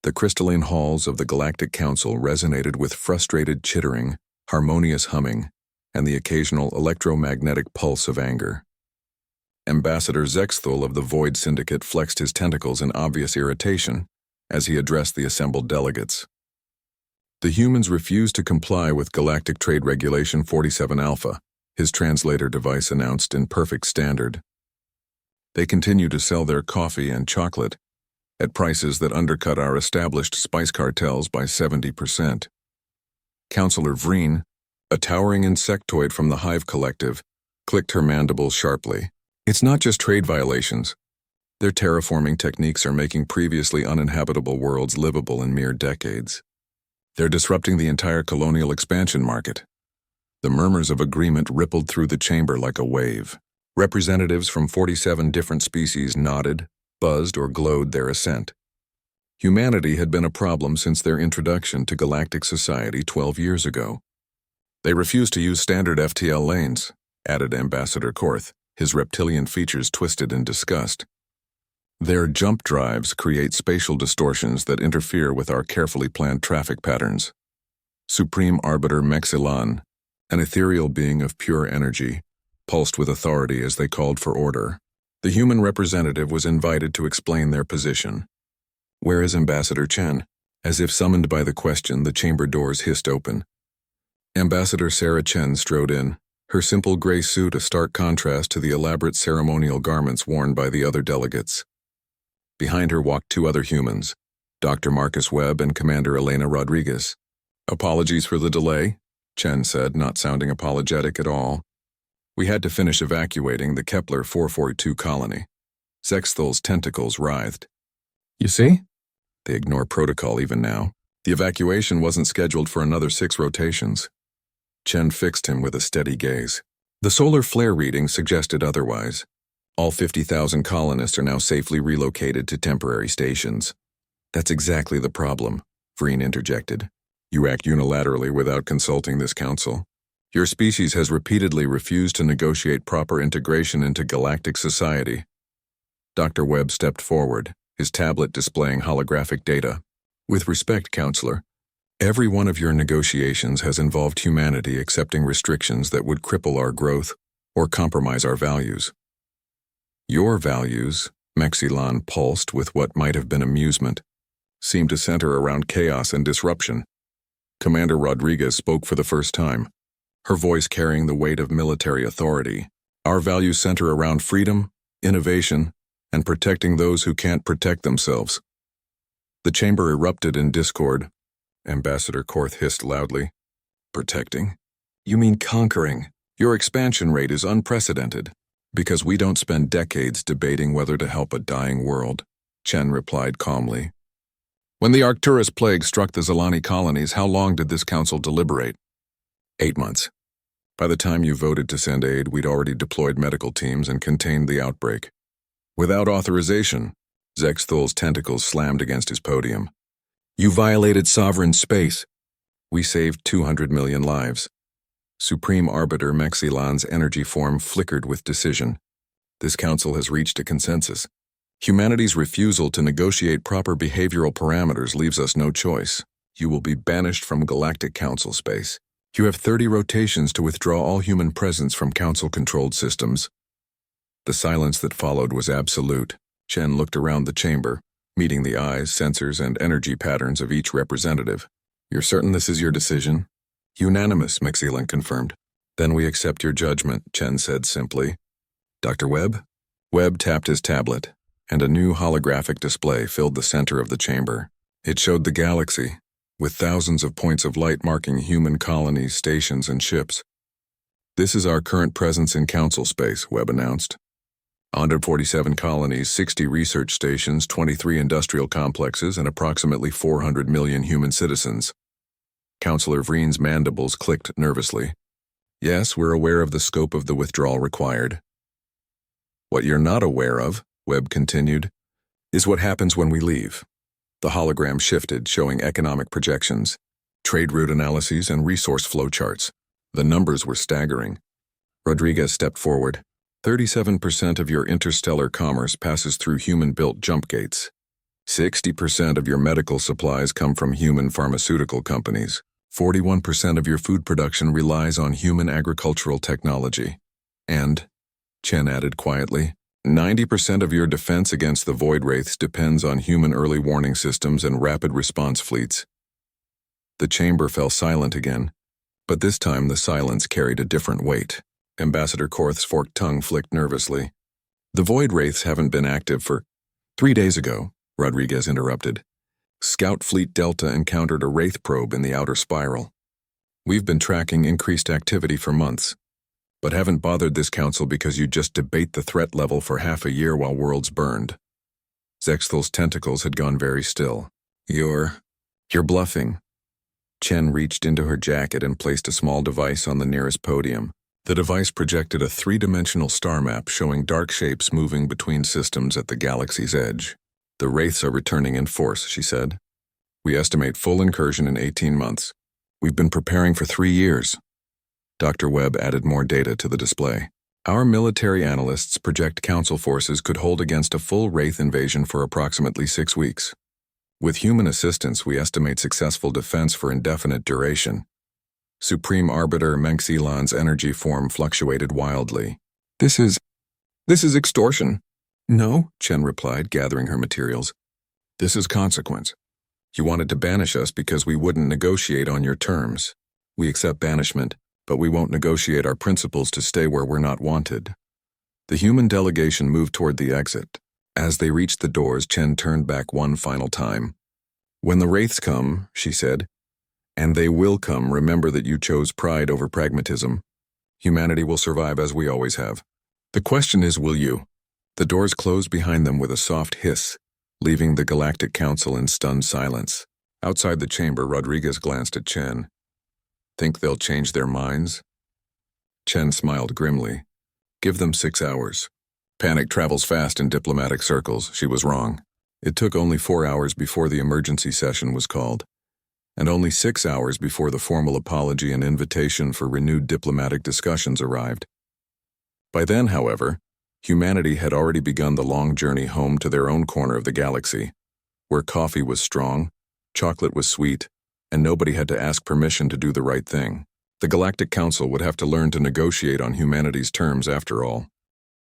The crystalline halls of the Galactic Council resonated with frustrated chittering, harmonious humming, and the occasional electromagnetic pulse of anger. Ambassador Zexthul of the Void Syndicate flexed his tentacles in obvious irritation as he addressed the assembled delegates. The humans refused to comply with Galactic Trade Regulation 47 Alpha, his translator device announced in perfect standard. They continue to sell their coffee and chocolate at prices that undercut our established spice cartels by 70%. Councillor Vreen, a towering insectoid from the Hive Collective, clicked her mandibles sharply. It's not just trade violations. Their terraforming techniques are making previously uninhabitable worlds livable in mere decades. They're disrupting the entire colonial expansion market. The murmurs of agreement rippled through the chamber like a wave. Representatives from 47 different species nodded, buzzed, or glowed their assent. Humanity had been a problem since their introduction to galactic society 12 years ago. They refused to use standard FTL lanes, added Ambassador Korth, his reptilian features twisted in disgust. Their jump drives create spatial distortions that interfere with our carefully planned traffic patterns. Supreme Arbiter Mexilan, an ethereal being of pure energy, pulsed with authority as they called for order. The human representative was invited to explain their position. "Where is Ambassador Chen?" As if summoned by the question, the chamber doors hissed open. Ambassador Sarah Chen strode in, her simple gray suit a stark contrast to the elaborate ceremonial garments worn by the other delegates. Behind her walked two other humans, Dr. Marcus Webb and Commander Elena Rodriguez. "Apologies for the delay," Chen said, not sounding apologetic at all. "We had to finish evacuating the Kepler 442 colony." Zexthul's tentacles writhed. "You see? They ignore protocol even now. The evacuation wasn't scheduled for another 6 rotations." Chen fixed him with a steady gaze. The solar flare reading suggested otherwise. All 50,000 colonists are now safely relocated to temporary stations. "That's exactly the problem," Vreen interjected. "You act unilaterally without consulting this council. Your species has repeatedly refused to negotiate proper integration into galactic society." Dr. Webb stepped forward, his tablet displaying holographic data. "With respect, Counselor, every one of your negotiations has involved humanity accepting restrictions that would cripple our growth or compromise our values." "Your values," Mexilan pulsed with what might have been amusement, "seem to center around chaos and disruption." Commander Rodriguez spoke for the first time, her voice carrying the weight of military authority. "Our values center around freedom, innovation, and protecting those who can't protect themselves." The chamber erupted in discord. Ambassador Korth hissed loudly. "Protecting? You mean conquering? Your expansion rate is unprecedented." "Because we don't spend decades debating whether to help a dying world," Chen replied calmly. "When the Arcturus plague struck the Zalani colonies, how long did this council deliberate?" 8 months. By the time you voted to send aid, we'd already deployed medical teams and contained the outbreak. Without authorization, Zexthul's tentacles slammed against his podium. "You violated sovereign space." "We saved 200 million lives." Supreme Arbiter Mexilan's energy form flickered with decision. "This council has reached a consensus. Humanity's refusal to negotiate proper behavioral parameters leaves us no choice. You will be banished from Galactic Council space. You have 30 rotations to withdraw all human presence from council-controlled systems." The silence that followed was absolute. Chen looked around the chamber, meeting the eyes, sensors, and energy patterns of each representative. "You're certain this is your decision?" "Unanimous," Mexilan confirmed. "Then we accept your judgment," Chen said simply. "Dr. Webb?" Webb tapped his tablet, and a new holographic display filled the center of the chamber. It showed the galaxy, with thousands of points of light marking human colonies, stations, and ships. "This is our current presence in council space," Webb announced. 147 colonies, 60 research stations, 23 industrial complexes, and approximately 400 million human citizens. Councillor Vreen's mandibles clicked nervously. "Yes, we're aware of the scope of the withdrawal required." "What you're not aware of," Webb continued, "is what happens when we leave." The hologram shifted, showing economic projections, trade route analyses, and resource flow charts. The numbers were staggering. Rodriguez stepped forward. 37% of your interstellar commerce passes through human-built jump gates. 60% of your medical supplies come from human pharmaceutical companies. 41% of your food production relies on human agricultural technology. And, Chen added quietly, 90% of your defense against the void wraiths depends on human early warning systems and rapid response fleets. The chamber fell silent again, but this time the silence carried a different weight. Ambassador Korth's forked tongue flicked nervously. The void wraiths haven't been active for 3 days ago, Rodriguez interrupted. Scout Fleet Delta encountered a wraith probe in the outer spiral. We've been tracking increased activity for months, but haven't bothered this council because you just debate the threat level for half a year while worlds burned. Zexthal's tentacles had gone very still. You're bluffing. Chen reached into her jacket and placed a small device on the nearest podium. The device projected a 3-dimensional star map showing dark shapes moving between systems at the galaxy's edge. The wraiths are returning in force, she said. We estimate full incursion in 18 months. We've been preparing for 3 years. Dr. Webb added more data to the display. Our military analysts project council forces could hold against a full wraith invasion for approximately 6 weeks. With human assistance, we estimate successful defense for indefinite duration. Supreme Arbiter Menxilon's energy form fluctuated wildly. This is extortion. No, Chen replied, gathering her materials. This is consequence. You wanted to banish us because we wouldn't negotiate on your terms. We accept banishment, but we won't negotiate our principles to stay where we're not wanted. The human delegation moved toward the exit. As they reached the doors, Chen turned back one final time. When the wraiths come, she said, and they will come, remember that you chose pride over pragmatism. Humanity will survive as we always have. The question is, will you? The doors closed behind them with a soft hiss, leaving the Galactic Council in stunned silence. Outside the chamber, Rodriguez glanced at Chen. Think they'll change their minds? Chen smiled grimly. Give them 6 hours. Panic travels fast in diplomatic circles. She was wrong. It took only 4 hours before the emergency session was called, and only 6 hours before the formal apology and invitation for renewed diplomatic discussions arrived. By then, however, humanity had already begun the long journey home to their own corner of the galaxy, where coffee was strong, chocolate was sweet, and nobody had to ask permission to do the right thing. The Galactic Council would have to learn to negotiate on humanity's terms after all.